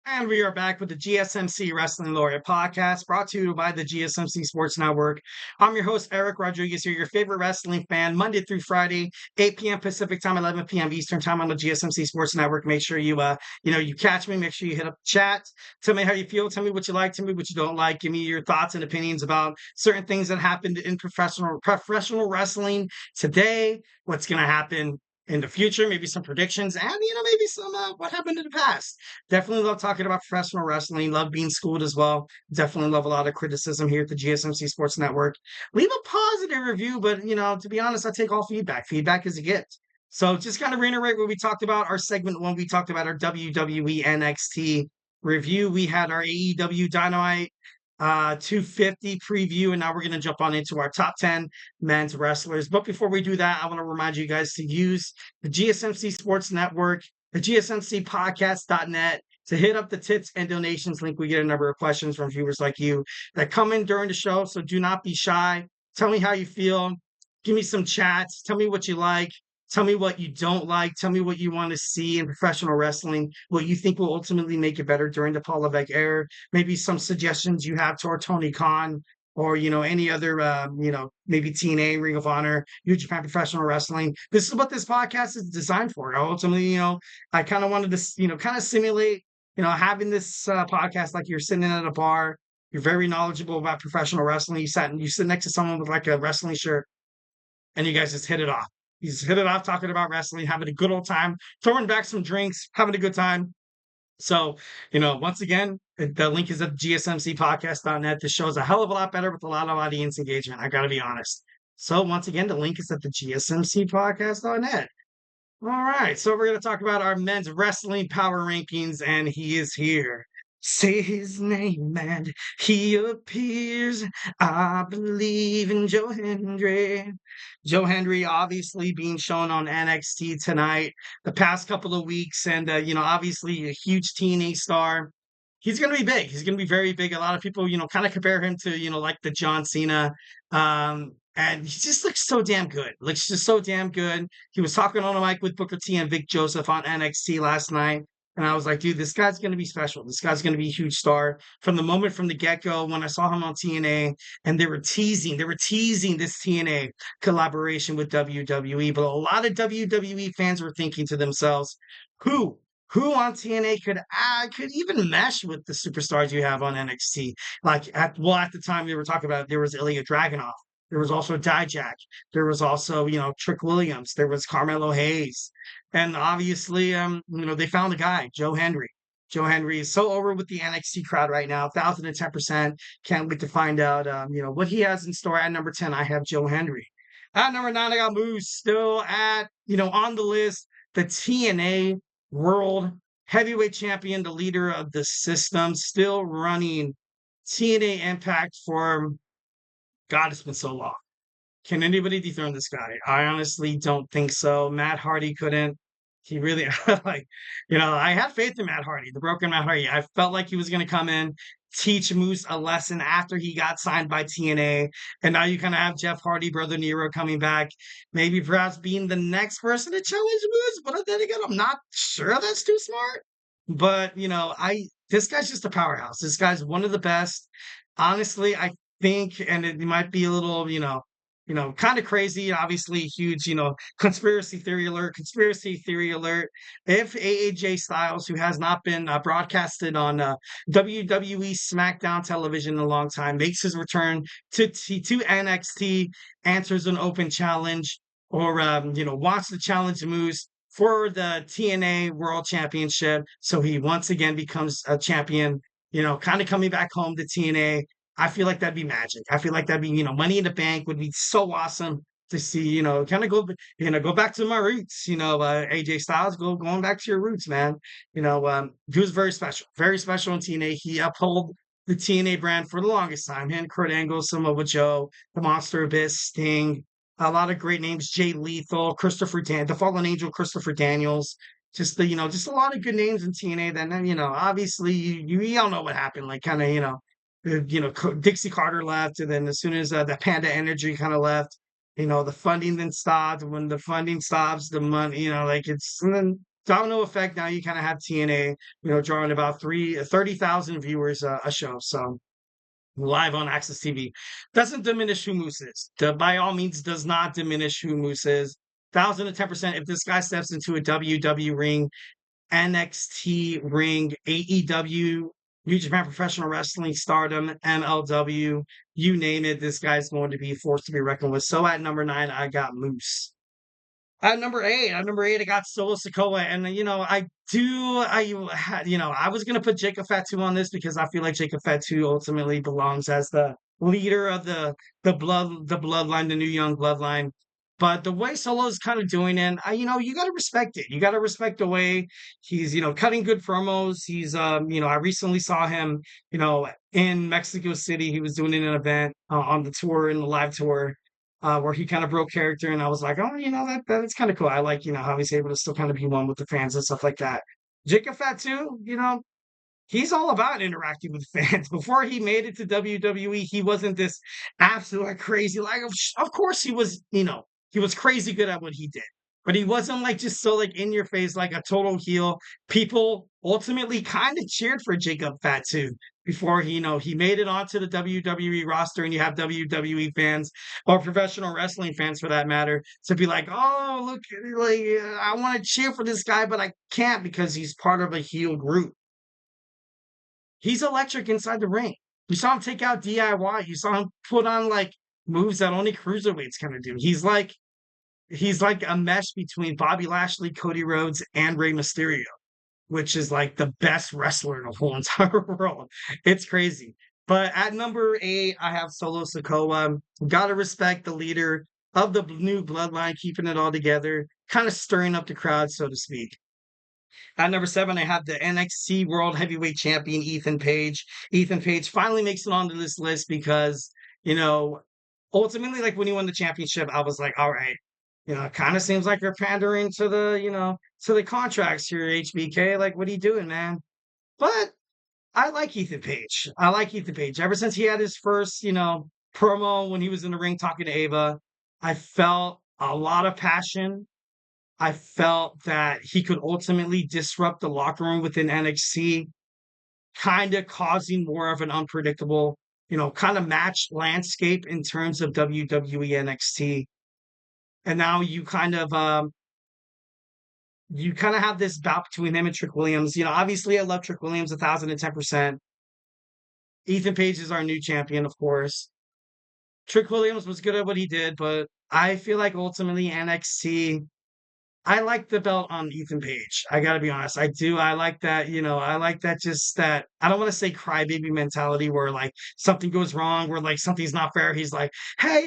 And we are back with the GSMC Wrestling Laureate Podcast, brought to you by the GSMC Sports Network. I'm your host, Eric Rodriguez, here, your favorite wrestling fan, Monday through Friday, 8 p.m. Pacific time, 11 p.m. Eastern time on the GSMC Sports Network. Make sure you catch me. Make sure you hit up the chat. Tell me how you feel. Tell me what you like. Tell me what you don't like. Give me your thoughts and opinions about certain things that happened in professional wrestling today. What's going to happen in the future, maybe some predictions, and maybe some what happened in the past. Definitely love talking about professional wrestling. Love being schooled as well. Definitely love a lot of criticism here at the GSMC Sports Network. Leave a positive review, but to be honest, I take all feedback. Feedback is a gift. So just kind of reiterate what we talked about. Our segment when we talked about our WWE NXT review, we had our AEW Dynamite 250 preview, and now we're going to jump on into our top 10 men's wrestlers. But before we do that, I want to remind you guys to use the GSMC Sports Network, the GSMCPodcast.net, to hit up the tips and donations link. We get a number of questions from viewers like you that come in during the show, so do not be shy. Tell me how you feel. Give me some chats. Tell me what you like. Tell me what you don't like. Tell me what you want to see in professional wrestling, what you think will ultimately make it better during the Paul Levesque era. Maybe some suggestions you have toward Tony Khan or, any other, maybe TNA, Ring of Honor, New Japan Professional Wrestling. This is what this podcast is designed for. Ultimately, I kind of wanted to, kind of simulate, having this podcast like you're sitting at a bar. You're very knowledgeable about professional wrestling. You sit next to someone with like a wrestling shirt and you guys just hit it off. You just hit it off talking about wrestling, having a good old time, throwing back some drinks, having a good time. So, once again, the link is at gsmcpodcast.net. The show is a hell of a lot better with a lot of audience engagement. I got to be honest. So, once again, the link is at the gsmcpodcast.net. All right. So, we're going to talk about our men's wrestling power rankings, and he is here. Say his name and he appears. I believe in Joe Hendry. Joe Hendry obviously being shown on NXT tonight the past couple of weeks. And, obviously a huge TNA star. He's going to be big. He's going to be very big. A lot of people, kind of compare him to, like the John Cena. And he just looks so damn good. Looks just so damn good. He was talking on the mic with Booker T and Vic Joseph on NXT last night. And I was like, dude, this guy's going to be special. This guy's going to be a huge star. From the get-go, when I saw him on TNA, and they were teasing this TNA collaboration with WWE. But a lot of WWE fans were thinking to themselves, who on TNA could even mesh with the superstars you have on NXT? At the time we were talking about, there was Ilya Dragunov. There was also Dijak. There was also, Trick Williams. There was Carmelo Hayes. And obviously, they found a guy, Joe Hendry. Joe Hendry is so over with the NXT crowd right now, 1,010%. Can't wait to find out, what he has in store. At number 10, I have Joe Hendry. At number 9, I got Moose still on the list. The TNA World Heavyweight Champion, the leader of the system, still running TNA Impact for, God, it's been so long. Can anybody dethrone this guy? I honestly don't think so. Matt Hardy couldn't. He really, I had faith in Matt Hardy, the broken Matt Hardy. I felt like he was going to come in, teach Moose a lesson after he got signed by TNA. And now you kind of have Jeff Hardy, Brother Nero coming back, maybe perhaps being the next person to challenge Moose. But then again, I'm not sure that's too smart. But, this guy's just a powerhouse. This guy's one of the best. Honestly, I think, and it might be a little, kind of crazy, obviously huge, conspiracy theory alert. If AJ Styles, who has not been broadcasted on WWE SmackDown television in a long time, makes his return to NXT, answers an open challenge, or, wants to challenge Moose for the TNA World Championship, so he once again becomes a champion, kind of coming back home to TNA. I feel like that'd be magic. I feel like that'd be, Money in the Bank would be so awesome to see, kind of go back to my roots, AJ Styles, going back to your roots, man. He was very special in TNA. He upheld the TNA brand for the longest time. Him, Kurt Angle, Samoa Joe, the Monster Abyss, Sting, a lot of great names, Jay Lethal, the Fallen Angel, Christopher Daniels. Just just a lot of good names in TNA. Then, obviously you all know what happened. Like kind of, Dixie Carter left, and then as soon as the Panda Energy kind of left, the funding then stopped. When the funding stops, the money, and then domino effect. Now you kind of have TNA, drawing about 30,000 viewers a show. So live on Access TV. Doesn't diminish who Moose is. By all means, does not diminish who Moose is. 1,010%. If this guy steps into a WWE ring, NXT ring, AEW, New Japan Professional Wrestling, Stardom, MLW, you name it, this guy's going to be a force to be reckoned with. So at number 9, I got Moose. At number eight, I got Solo Sikoa, and I was gonna put Jacob Fatu on this because I feel like Jacob Fatu ultimately belongs as the leader of the bloodline, the new young bloodline. But the way Solo's kind of doing it, you got to respect it. You got to respect the way he's, cutting good promos. He's, I recently saw him, in Mexico City. He was doing an event on the tour, in the live tour, where he kind of broke character, and I was like, oh, that's kind of cool. I like, how he's able to still kind of be one with the fans and stuff like that. Jacob Fatu, he's all about interacting with fans. Before he made it to WWE, he wasn't this absolute crazy. Like, of course, he was, he was crazy good at what he did, but he wasn't like just so like in your face, like a total heel. People ultimately kind of cheered for Jacob Fatu before he made it onto the WWE roster, and you have WWE fans or professional wrestling fans for that matter to be like, oh, look, like I want to cheer for this guy, but I can't because he's part of a heel group. He's electric inside the ring. You saw him take out DIY. You saw him put on like moves that only cruiserweights kind of do. He's like a mesh between Bobby Lashley, Cody Rhodes, and Rey Mysterio, which is like the best wrestler in the whole entire world. It's crazy. But at number 8, I have Solo Sikoa. Gotta respect the leader of the new bloodline, keeping it all together, kind of stirring up the crowd, so to speak. At number 7, I have the NXT World Heavyweight Champion, Ethan Page. Ethan Page finally makes it onto this list because, ultimately, like when he won the championship, I was like, all right, it kind of seems like you're pandering to the contracts here, HBK. Like, what are you doing, man? But I like Ethan Page. I like Ethan Page. Ever since he had his first, promo when he was in the ring talking to Ava, I felt a lot of passion. I felt that he could ultimately disrupt the locker room within NXT, kind of causing more of an unpredictable, kind of match landscape in terms of WWE NXT. And now you kind of have this bout between him and Trick Williams. Obviously I love Trick Williams 1,010%. Ethan Page is our new champion, of course. Trick Williams was good at what he did, but I feel like ultimately NXT, I like the belt on Ethan Page. I gotta be honest. I do. I like that, I like that just that I don't want to say crybaby mentality where like something goes wrong, where like something's not fair. He's like, hey,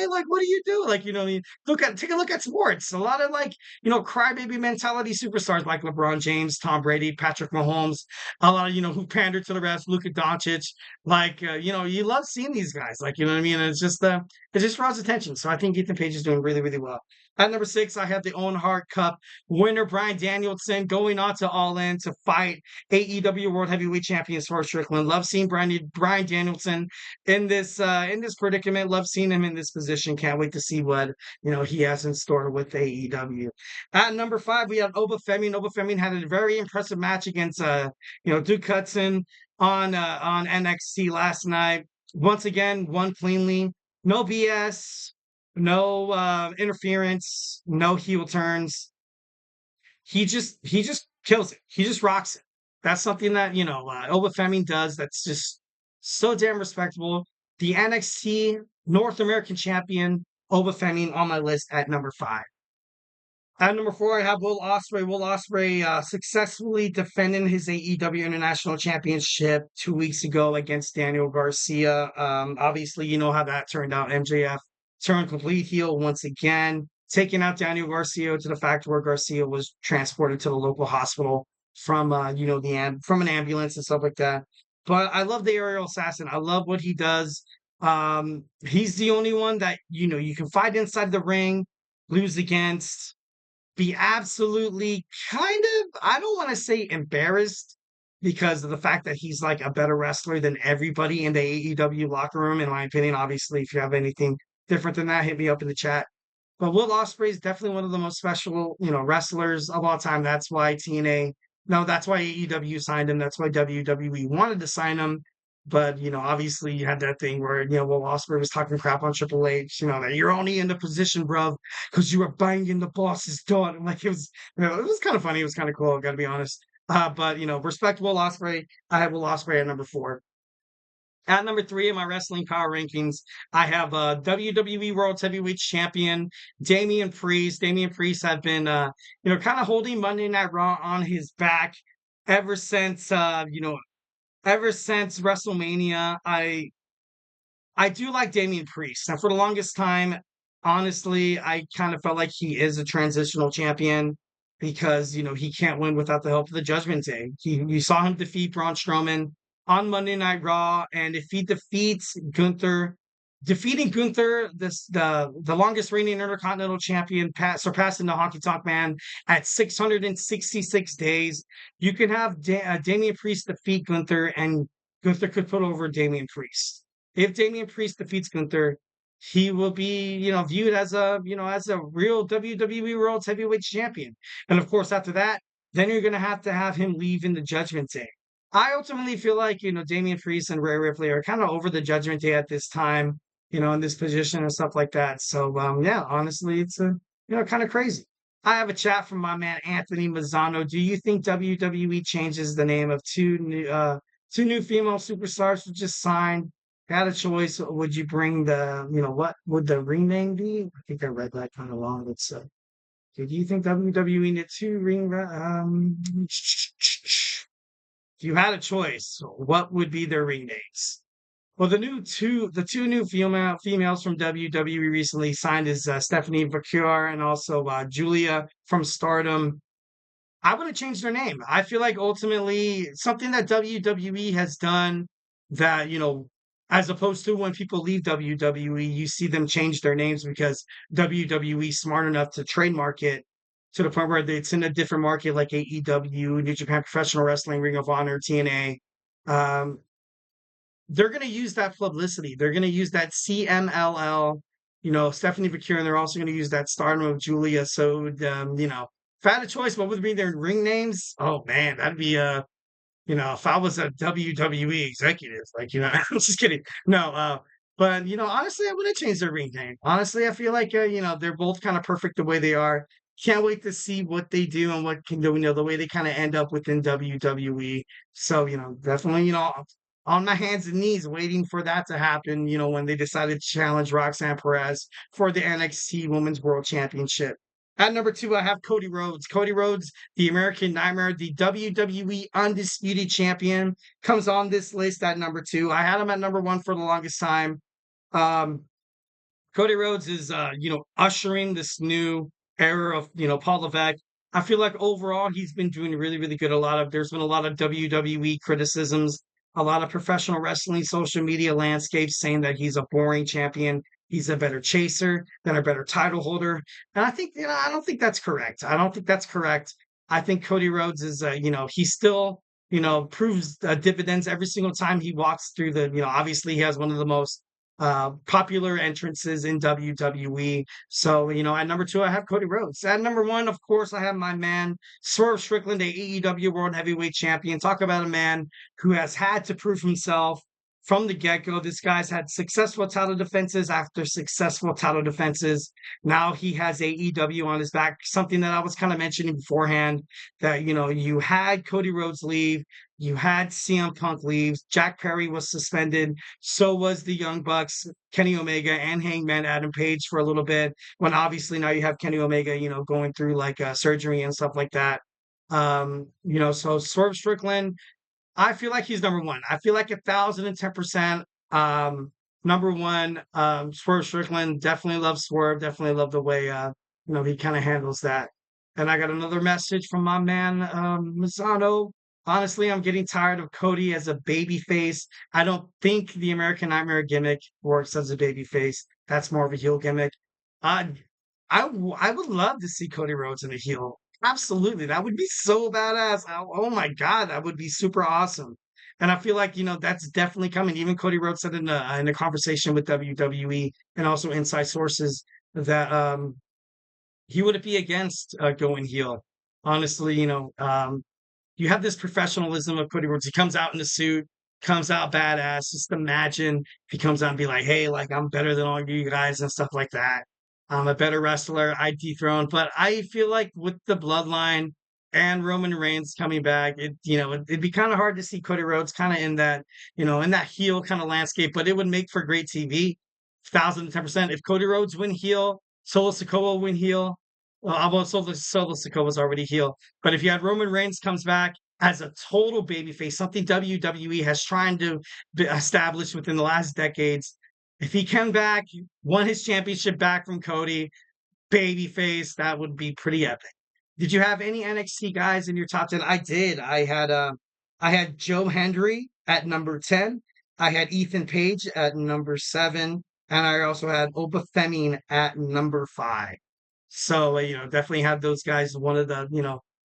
like what do you do? Like, take a look at sports. A lot of like, crybaby mentality superstars like LeBron James, Tom Brady, Patrick Mahomes, a lot of, who pander to the rest, Luka Doncic. Like, you love seeing these guys. Like, you know what I mean? And it just draws attention. So I think Ethan Page is doing really, really well. At number 6, I have the Owen Hart Cup winner, Bryan Danielson, going on to All In to fight AEW World Heavyweight Champion Swerve Strickland. Love seeing Bryan Danielson in this predicament. Love seeing him in this position. Can't wait to see what he has in store with AEW. At number 5, we have Oba Femi. Oba Femi had a very impressive match against Duke Hudson on NXT last night. Once again, won cleanly. No BS. No interference, no heel turns. He just kills it. He just rocks it. That's something that Oba Femi does. That's just so damn respectable. The NXT North American Champion Oba Femi on my list at number 5. At number 4, I have Will Ospreay. Will Ospreay successfully defending his AEW International Championship 2 weeks ago against Daniel Garcia. Obviously, you know how that turned out. MJF turned complete heel once again, taking out Daniel Garcia to the fact where Garcia was transported to the local hospital from from an ambulance and stuff like that. But I love the aerial assassin. I love what he does. He's the only one that you can fight inside the ring, lose against, be absolutely kind of, I don't want to say embarrassed because of the fact that he's like a better wrestler than everybody in the AEW locker room, in my opinion. Obviously, if you have anything different than that, hit me up in the chat. But Will Ospreay is definitely one of the most special, wrestlers of all time. That's why TNA, no, that's why AEW signed him. That's why WWE wanted to sign him. But, obviously you had that thing where, Will Ospreay was talking crap on Triple H, that you're only in the position, bro, because you were banging the boss's daughter. Like it was kind of funny. It was kind of cool. Got to be honest. But, respect Will Ospreay. I have Will Ospreay at number 4. At number 3 in my wrestling power rankings, I have WWE World Heavyweight Champion Damien Priest. Damien Priest had been, kind of holding Monday Night Raw on his back ever since, ever since WrestleMania. I do like Damien Priest. And for the longest time, honestly, I kind of felt like he is a transitional champion because, he can't win without the help of the Judgment Day. You saw him defeat Braun Strowman on Monday Night Raw, and if he defeats Gunther, defeating Gunther, the longest reigning Intercontinental Champion, surpassing the Honky Tonk Man at 666 days, you can have Damian Priest defeat Gunther, and Gunther could put over Damian Priest. If Damian Priest defeats Gunther, he will be, viewed as a real WWE World Heavyweight Champion. And of course, after that, then you're going to have him leave in the Judgment Day. I ultimately feel like, Damian Priest and Rhea Ripley are kind of over the Judgment Day at this time, in this position and stuff like that. So, yeah, honestly, it's kind of crazy. I have a chat from my man Anthony Mazzano. Do you think WWE changes the name of two new female superstars who just signed? Had a choice, would you bring what would the ring name be? I think I read that kind of long. It's do you think WWE needed two ring? If you had a choice, what would be their ring names? Well, the two new females from WWE recently signed is Stephanie Vaquer and also Julia from Stardom. I would have changed their name. I feel like ultimately something that WWE has done that, as opposed to when people leave WWE, you see them change their names because WWE smart enough to trademark it to the point where it's in a different market like AEW, New Japan Professional Wrestling, Ring of Honor, TNA. They're going to use that publicity. They're going to use that CMLL, Stephanie Vaquer, and they're also going to use that Stardom of Julia. So, if I had a choice, what would be their ring names? Oh man, that'd be if I was a WWE executive, like, I'm just kidding. No, but honestly, I wouldn't change their ring name. Honestly, I feel like they're both kind of perfect the way they are. Can't wait to see what they do and what can do, the way they kind of end up within WWE. So, definitely, on my hands and knees waiting for that to happen, when they decided to challenge Roxanne Perez for the NXT Women's World Championship. At number 2, I have Cody Rhodes. Cody Rhodes, the American Nightmare, the WWE Undisputed Champion, comes on this list at number 2. I had him at number 1 for the longest time. Cody Rhodes is, ushering this new era of, Paul Levesque. I feel like overall he's been doing really, really good. There's been a lot of WWE criticisms, a lot of professional wrestling social media landscapes saying that he's a boring champion. He's a better chaser than a better title holder. And I think, I don't think that's correct. I don't think that's correct. I think Cody Rhodes is, he still, proves dividends every single time he walks through obviously he has one of the most popular entrances in WWE. So, at number 2, I have Cody Rhodes. At number 1, of course, I have my man, Swerve Strickland, the AEW World Heavyweight Champion. Talk about a man who has had to prove himself from the get-go. This guy's had successful title defenses after successful title defenses. Now he has AEW on his back, something that I was kind of mentioning beforehand, that, you had Cody Rhodes leave, you had CM Punk leave, Jack Perry was suspended, so was the Young Bucks, Kenny Omega, and Hangman Adam Page for a little bit, when obviously now you have Kenny Omega, going through like surgery and stuff like that. So Swerve Strickland, I feel like he's number 1. I feel like 1,010%. Number 1, Swerve Strickland. Definitely love Swerve. Definitely love the way he kind of handles that. And I got another message from my man Mazzano. Honestly, I'm getting tired of Cody as a baby face. I don't think the American Nightmare gimmick works as a baby face. That's more of a heel gimmick. I would love to see Cody Rhodes in a heel. Absolutely. That would be so badass. Oh my God, that would be super awesome. And I feel like, that's definitely coming. Even Cody Rhodes said in a conversation with WWE and also inside sources that he wouldn't be against going heel. Honestly, you have this professionalism of Cody Rhodes. He comes out in the suit, comes out badass. Just imagine if he comes out and be like, "Hey, like I'm better than all you guys" and stuff like that. I'm a better wrestler. I dethrone, but I feel like with the bloodline and Roman Reigns coming back, it'd be kind of hard to see Cody Rhodes kind of in that heel kind of landscape. But it would make for great TV, 1,010%. If Cody Rhodes win heel, Solo Sikoa win heel. Well, although Solo Sikoa's already heel, but if you had Roman Reigns comes back as a total babyface, something WWE has trying to establish within the last decades. If he came back, won his championship back from Cody, babyface, that would be pretty epic. Did you have any NXT guys in your top 10? I did. I had Joe Hendry at number 10. I had Ethan Page at number 7, and I also had Oba Femi at number 5. So, definitely have those guys one of the,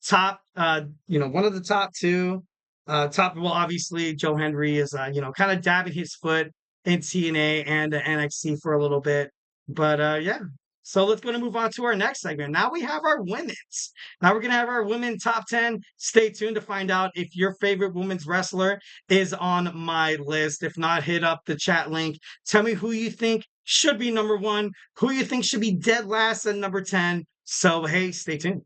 top, one of the top two. Well, obviously, Joe Hendry is, kind of dabbing his foot in TNA and NXT for a little bit. But yeah, so let's go to move on to our next segment. Now we have our women's. Now we're going to have our women top 10. Stay tuned to find out if your favorite women's wrestler is on my list. If not, hit up the chat link. Tell me who you think should be number 1, who you think should be dead last at number 10. So, hey, stay tuned.